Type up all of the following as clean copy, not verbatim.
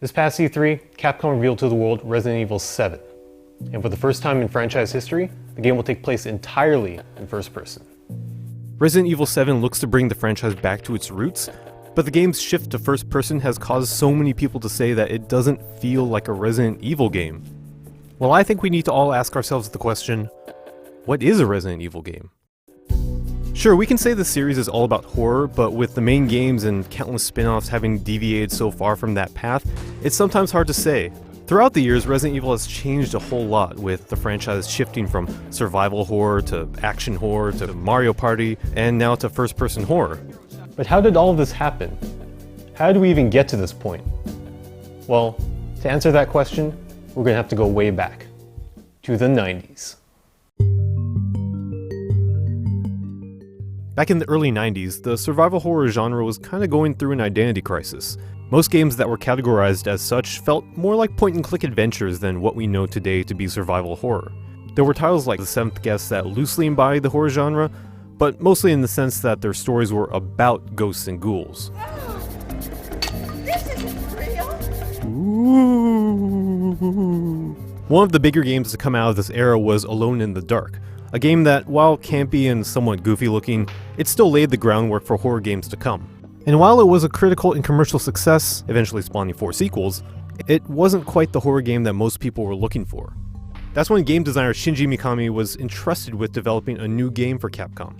This past E3, Capcom revealed to the world Resident Evil 7. And for the first time in franchise history, the game will take place entirely in first person. Resident Evil 7 looks to bring the franchise back to its roots, but the game's shift to first person has caused so many people to say that it doesn't feel like a Resident Evil game. Well, I think we need to all ask ourselves the question, what is a Resident Evil game? Sure, we can say the series is all about horror, but with the main games and countless spin-offs having deviated so far from that path, it's sometimes hard to say. Throughout the years, Resident Evil has changed a whole lot, with the franchise shifting from survival horror to action horror to Mario Party, and now to first-person horror. But how did all of this happen? How did we even get to this point? Well, to answer that question, we're going to have to go way back, to the 90s. Back in the early 90s, the survival horror genre was kinda going through an identity crisis. Most games that were categorized as such felt more like point-and-click adventures than what we know today to be survival horror. There were titles like The Seventh Guest that loosely embodied the horror genre, but mostly in the sense that their stories were about ghosts and ghouls. This isn't real! Ooh. One of the bigger games to come out of this era was Alone in the Dark, a game that, while campy and somewhat goofy looking, it still laid the groundwork for horror games to come. And while it was a critical and commercial success, eventually spawning 4 sequels, it wasn't quite the horror game that most people were looking for. That's when game designer Shinji Mikami was entrusted with developing a new game for Capcom,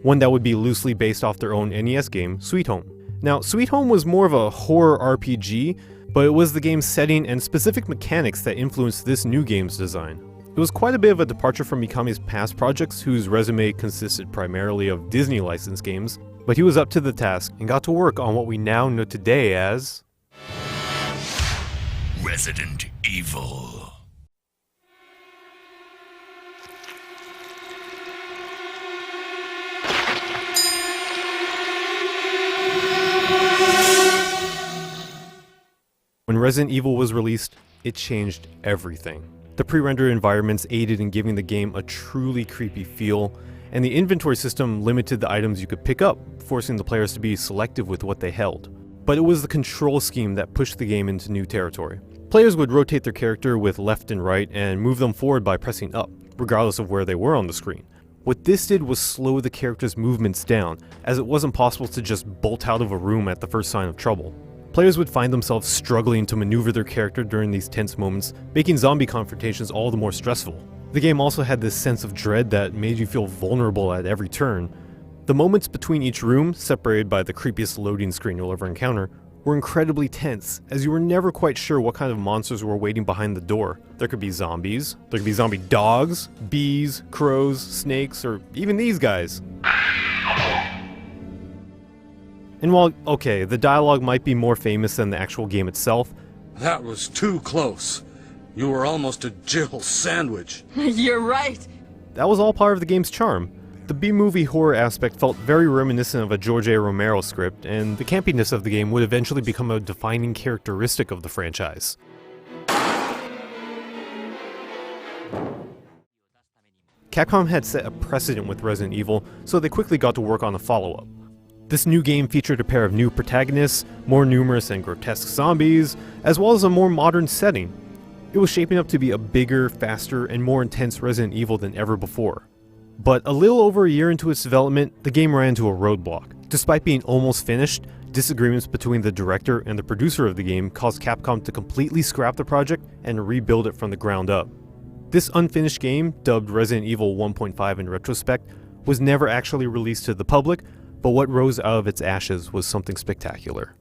one that would be loosely based off their own NES game, Sweet Home. Now, Sweet Home was more of a horror RPG, but it was the game's setting and specific mechanics that influenced this new game's design. It was quite a bit of a departure from Mikami's past projects, whose resume consisted primarily of Disney licensed games, but he was up to the task and got to work on what we now know today as Resident Evil. When Resident Evil was released, it changed everything. The pre-rendered environments aided in giving the game a truly creepy feel, and the inventory system limited the items you could pick up, forcing the players to be selective with what they held. But it was the control scheme that pushed the game into new territory. Players would rotate their character with left and right and move them forward by pressing up, regardless of where they were on the screen. What this did was slow the character's movements down, as it wasn't possible to just bolt out of a room at the first sign of trouble. Players would find themselves struggling to maneuver their character during these tense moments, making zombie confrontations all the more stressful. The game also had this sense of dread that made you feel vulnerable at every turn. The moments between each room, separated by the creepiest loading screen you'll ever encounter, were incredibly tense, as you were never quite sure what kind of monsters were waiting behind the door. There could be zombies, there could be zombie dogs, bees, crows, snakes, or even these guys. And while, okay, the dialogue might be more famous than the actual game itself, that was too close. You were almost a Jill sandwich. You're right. that was all part of the game's charm. The B-movie horror aspect felt very reminiscent of a George A. Romero script, and the campiness of the game would eventually become a defining characteristic of the franchise. Capcom had set a precedent with Resident Evil, so they quickly got to work on a follow-up. This new game featured a pair of new protagonists, more numerous and grotesque zombies, as well as a more modern setting. It was shaping up to be a bigger, faster, and more intense Resident Evil than ever before. But a little over a year into its development, the game ran into a roadblock. Despite being almost finished, disagreements between the director and the producer of the game caused Capcom to completely scrap the project and rebuild it from the ground up. This unfinished game, dubbed Resident Evil 1.5 in retrospect, was never actually released to the public, but what rose out of its ashes was something spectacular.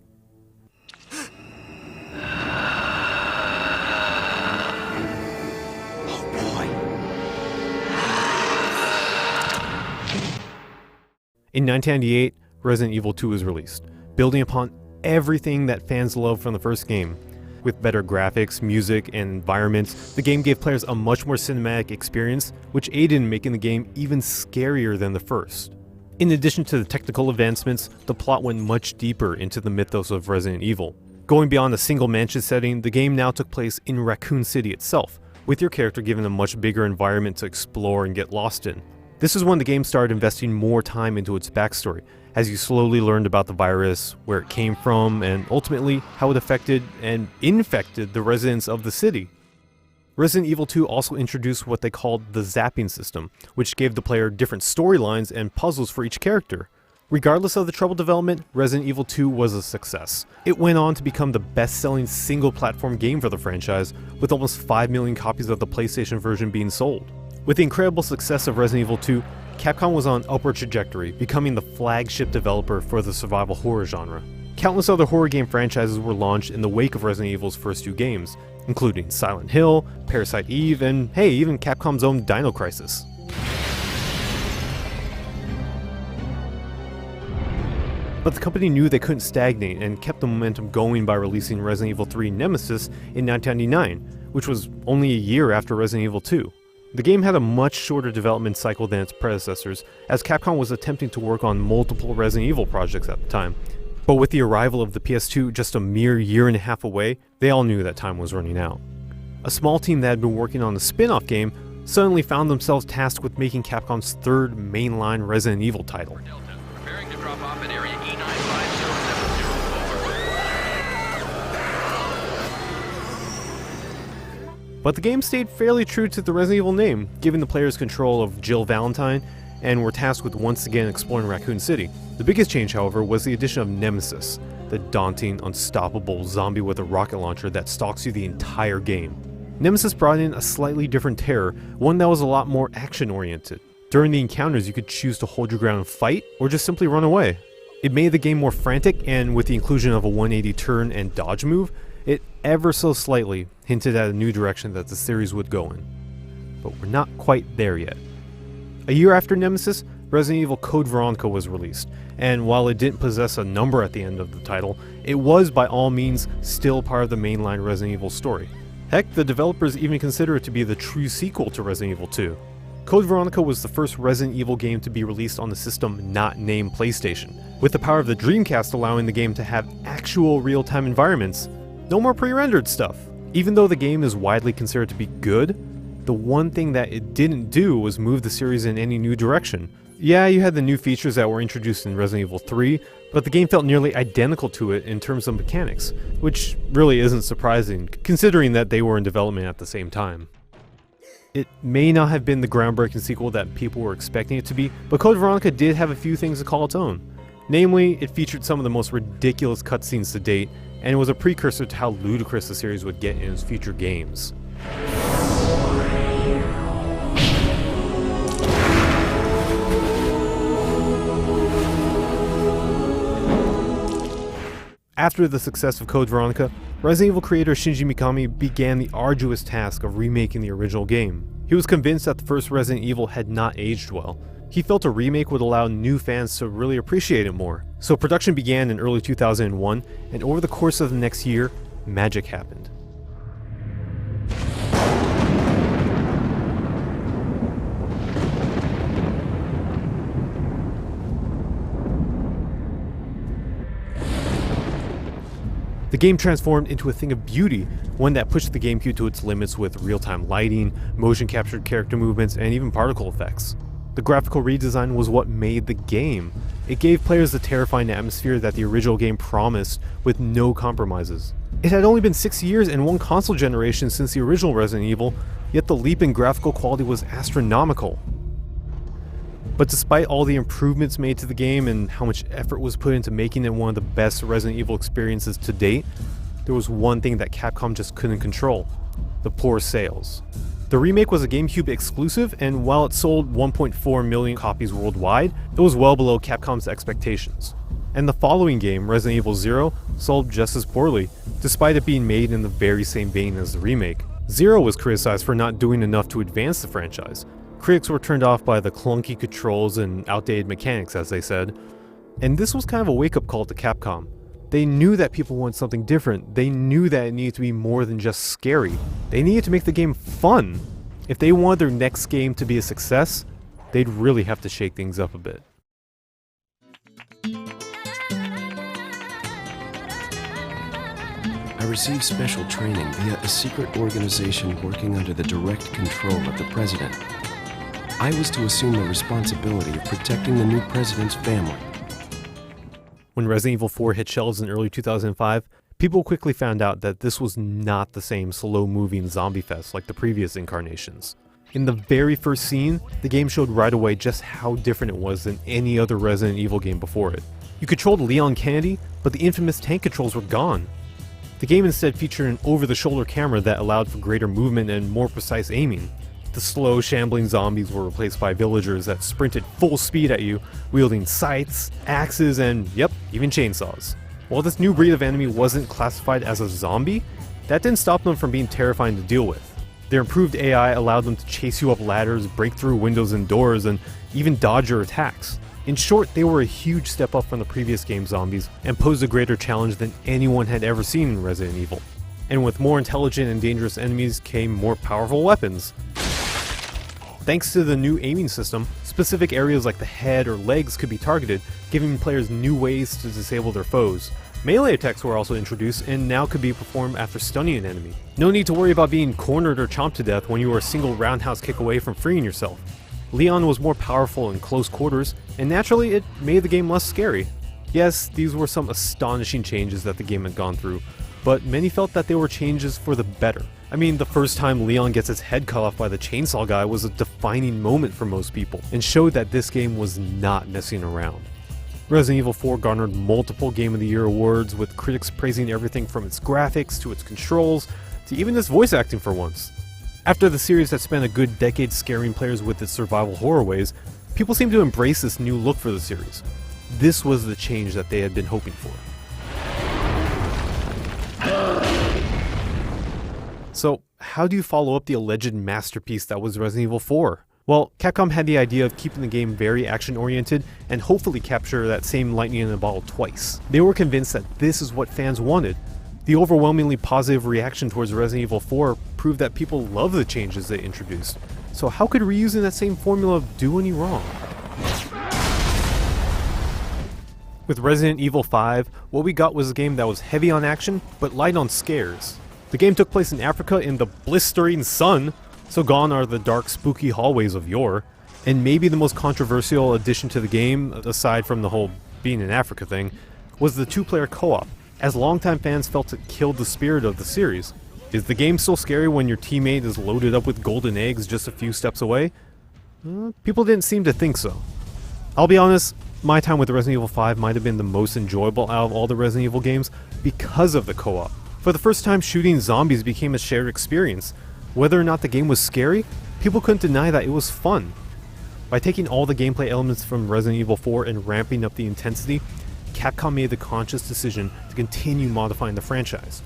In 1998, Resident Evil 2 was released, building upon everything that fans loved from the first game. With better graphics, music, and environments, the game gave players a much more cinematic experience, which aided in making the game even scarier than the first. In addition to the technical advancements, the plot went much deeper into the mythos of Resident Evil. Going beyond a single mansion setting, the game now took place in Raccoon City itself, with your character given a much bigger environment to explore and get lost in. This is when the game started investing more time into its backstory, as you slowly learned about the virus, where it came from, and ultimately how it affected and infected the residents of the city. Resident Evil 2 also introduced what they called the zapping system, which gave the player different storylines and puzzles for each character. Regardless of the troubled development, Resident Evil 2 was a success. It went on to become the best-selling single-platform game for the franchise, with almost 5 million copies of the PlayStation version being sold. With the incredible success of Resident Evil 2, Capcom was on an upward trajectory, becoming the flagship developer for the survival horror genre. Countless other horror game franchises were launched in the wake of Resident Evil's first 2 games, including Silent Hill, Parasite Eve, and hey, even Capcom's own Dino Crisis. But the company knew they couldn't stagnate and kept the momentum going by releasing Resident Evil 3 Nemesis in 1999, which was only a year after Resident Evil 2. The game had a much shorter development cycle than its predecessors, as Capcom was attempting to work on multiple Resident Evil projects at the time. But with the arrival of the PS2 just a mere year and a half away, they all knew that time was running out. A small team that had been working on the spin-off game suddenly found themselves tasked with making Capcom's third mainline Resident Evil title. Preparing to drop off at area E95074. But the game stayed fairly true to the Resident Evil name, giving the players control of Jill Valentine, and were tasked with once again exploring Raccoon City. The biggest change, however, was the addition of Nemesis, the daunting, unstoppable zombie with a rocket launcher that stalks you the entire game. Nemesis brought in a slightly different terror, one that was a lot more action-oriented. During the encounters, you could choose to hold your ground and fight, or just simply run away. It made the game more frantic, and with the inclusion of a 180 turn and dodge move, it ever so slightly hinted at a new direction that the series would go in. But we're not quite there yet. A year after Nemesis, Resident Evil Code Veronica was released, and while it didn't possess a number at the end of the title, it was by all means still part of the mainline Resident Evil story. Heck, the developers even consider it to be the true sequel to Resident Evil 2. Code Veronica was the first Resident Evil game to be released on the system not named PlayStation, with the power of the Dreamcast allowing the game to have actual real-time environments. No more pre-rendered stuff. Even though the game is widely considered to be good, the one thing that it didn't do was move the series in any new direction. Yeah, you had the new features that were introduced in Resident Evil 3, but the game felt nearly identical to it in terms of mechanics, which really isn't surprising, considering that they were in development at the same time. It may not have been the groundbreaking sequel that people were expecting it to be, but Code Veronica did have a few things to call its own. Namely, it featured some of the most ridiculous cutscenes to date, and it was a precursor to how ludicrous the series would get in its future games. After the success of Code Veronica, Resident Evil creator Shinji Mikami began the arduous task of remaking the original game. He was convinced that the first Resident Evil had not aged well. He felt a remake would allow new fans to really appreciate it more. So production began in early 2001, and over the course of the next year, magic happened. The game transformed into a thing of beauty, one that pushed the GameCube to its limits with real-time lighting, motion-captured character movements, and even particle effects. The graphical redesign was what made the game. It gave players the terrifying atmosphere that the original game promised, with no compromises. It had only been 6 years and one console generation since the original Resident Evil, yet the leap in graphical quality was astronomical. But despite all the improvements made to the game and how much effort was put into making it one of the best Resident Evil experiences to date, there was one thing that Capcom just couldn't control: the poor sales. The remake was a GameCube exclusive, and while it sold 1.4 million copies worldwide, it was well below Capcom's expectations. And the following game, Resident Evil 0, sold just as poorly, despite it being made in the very same vein as the remake. 0 was criticized for not doing enough to advance the franchise. Critics were turned off by the clunky controls and outdated mechanics, as they said. And this was kind of a wake-up call to Capcom. They knew that people wanted something different. They knew that it needed to be more than just scary. They needed to make the game fun. If they wanted their next game to be a success, they'd really have to shake things up a bit. I received special training via a secret organization working under the direct control of the president. I was to assume the responsibility of protecting the new president's family. When Resident Evil 4 hit shelves in early 2005, people quickly found out that this was not the same slow-moving zombie fest like the previous incarnations. In the very first scene, the game showed right away just how different it was than any other Resident Evil game before it. You controlled Leon Kennedy, but the infamous tank controls were gone. The game instead featured an over-the-shoulder camera that allowed for greater movement and more precise aiming. The slow, shambling zombies were replaced by villagers that sprinted full speed at you, wielding scythes, axes, and yep, even chainsaws. While this new breed of enemy wasn't classified as a zombie, that didn't stop them from being terrifying to deal with. Their improved AI allowed them to chase you up ladders, break through windows and doors, and even dodge your attacks. In short, they were a huge step up from the previous game zombies, and posed a greater challenge than anyone had ever seen in Resident Evil. And with more intelligent and dangerous enemies came more powerful weapons. Thanks to the new aiming system, specific areas like the head or legs could be targeted, giving players new ways to disable their foes. Melee attacks were also introduced and now could be performed after stunning an enemy. No need to worry about being cornered or chomped to death when you were a single roundhouse kick away from freeing yourself. Leon was more powerful in close quarters, and naturally it made the game less scary. Yes, these were some astonishing changes that the game had gone through, but many felt that they were changes for the better. I mean, the first time Leon gets his head cut off by the chainsaw guy was a defining moment for most people, and showed that this game was not messing around. Resident Evil 4 garnered multiple Game of the Year awards, with critics praising everything from its graphics to its controls, to even its voice acting for once. After the series had spent a good decade scaring players with its survival horror ways, people seemed to embrace this new look for the series. This was the change that they had been hoping for. So, how do you follow up the alleged masterpiece that was Resident Evil 4? Well, Capcom had the idea of keeping the game very action-oriented and hopefully capture that same lightning in a bottle twice. They were convinced that this is what fans wanted. The overwhelmingly positive reaction towards Resident Evil 4 proved that people love the changes they introduced. So how could reusing that same formula do any wrong? With Resident Evil 5, what we got was a game that was heavy on action, but light on scares. The game took place in Africa in the blistering sun, so gone are the dark, spooky hallways of yore. And maybe the most controversial addition to the game, aside from the whole being in Africa thing, was the two-player co-op, as longtime fans felt it killed the spirit of the series. Is the game still scary when your teammate is loaded up with golden eggs just a few steps away? People didn't seem to think so. I'll be honest, my time with Resident Evil 5 might have been the most enjoyable out of all the Resident Evil games because of the co-op. For the first time, shooting zombies became a shared experience. Whether or not the game was scary, people couldn't deny that it was fun. By taking all the gameplay elements from Resident Evil 4 and ramping up the intensity, Capcom made the conscious decision to continue modifying the franchise.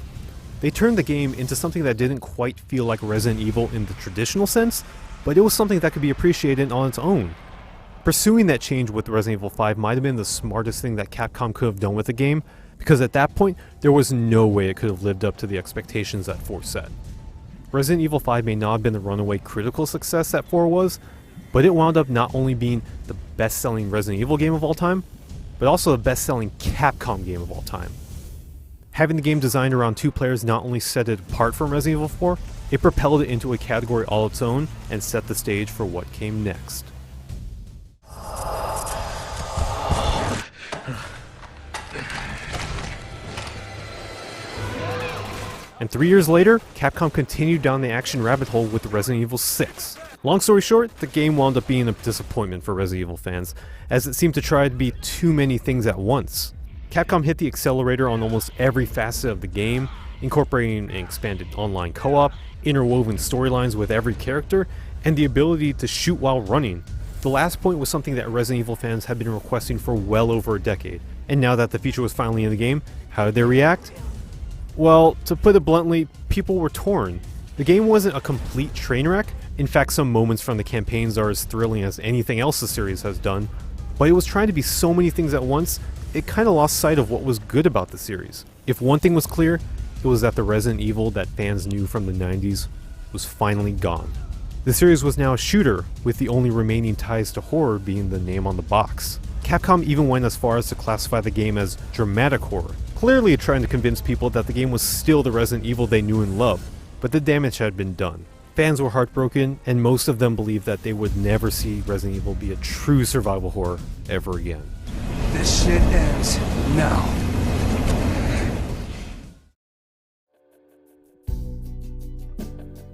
They turned the game into something that didn't quite feel like Resident Evil in the traditional sense, but it was something that could be appreciated on its own. Pursuing that change with Resident Evil 5 might have been the smartest thing that Capcom could have done with the game, because at that point, there was no way it could have lived up to the expectations that 4 set. Resident Evil 5 may not have been the runaway critical success that 4 was, but it wound up not only being the best-selling Resident Evil game of all time, but also the best-selling Capcom game of all time. Having the game designed around two players not only set it apart from Resident Evil 4, it propelled it into a category all its own and set the stage for what came next. And 3 years later, Capcom continued down the action rabbit hole with Resident Evil 6. Long story short, the game wound up being a disappointment for Resident Evil fans, as it seemed to try to be too many things at once. Capcom hit the accelerator on almost every facet of the game, incorporating an expanded online co-op, interwoven storylines with every character, and the ability to shoot while running. The last point was something that Resident Evil fans had been requesting for well over a decade, and now that the feature was finally in the game, how did they react? Well, to put it bluntly, people were torn. The game wasn't a complete train wreck. In fact, some moments from the campaigns are as thrilling as anything else the series has done, but it was trying to be so many things at once, it kinda lost sight of what was good about the series. If one thing was clear, it was that the Resident Evil that fans knew from the 90s was finally gone. The series was now a shooter, with the only remaining ties to horror being the name on the box. Capcom even went as far as to classify the game as dramatic horror, clearly trying to convince people that the game was still the Resident Evil they knew and loved, but the damage had been done. Fans were heartbroken, and most of them believed that they would never see Resident Evil be a true survival horror ever again. This shit ends now.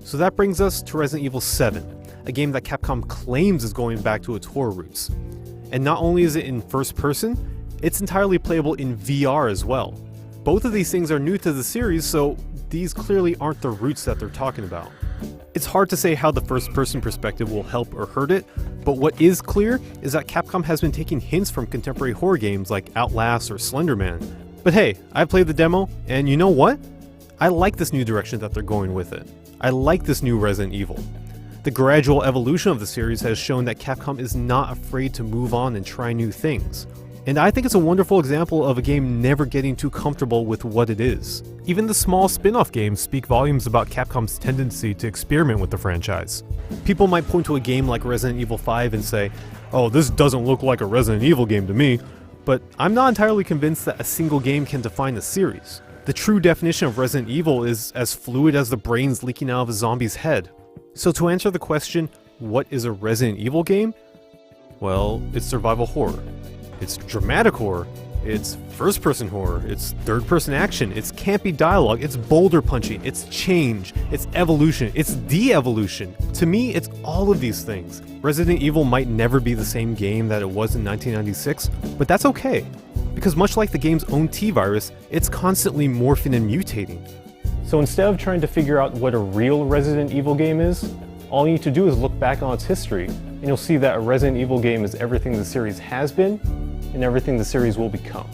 So that brings us to Resident Evil 7, a game that Capcom claims is going back to its horror roots. And not only is it in first person, it's entirely playable in VR as well. Both of these things are new to the series, so these clearly aren't the roots that they're talking about. It's hard to say how the first person perspective will help or hurt it, but what is clear is that Capcom has been taking hints from contemporary horror games like Outlast or Slender Man. But hey, I played the demo, and you know what? I like this new direction that they're going with it. I like this new Resident Evil. The gradual evolution of the series has shown that Capcom is not afraid to move on and try new things. And I think it's a wonderful example of a game never getting too comfortable with what it is. Even the small spin-off games speak volumes about Capcom's tendency to experiment with the franchise. People might point to a game like Resident Evil 5 and say, "Oh, this doesn't look like a Resident Evil game to me," but I'm not entirely convinced that a single game can define the series. The true definition of Resident Evil is as fluid as the brains leaking out of a zombie's head. So to answer the question, what is a Resident Evil game? Well, it's survival horror. It's dramatic horror. It's first-person horror. It's third-person action. It's campy dialogue. It's boulder punching. It's change. It's evolution. It's de-evolution. To me, it's all of these things. Resident Evil might never be the same game that it was in 1996, but that's okay. Because much like the game's own T-Virus, it's constantly morphing and mutating. So instead of trying to figure out what a real Resident Evil game is, all you need to do is look back on its history, and you'll see that a Resident Evil game is everything the series has been, and everything the series will become.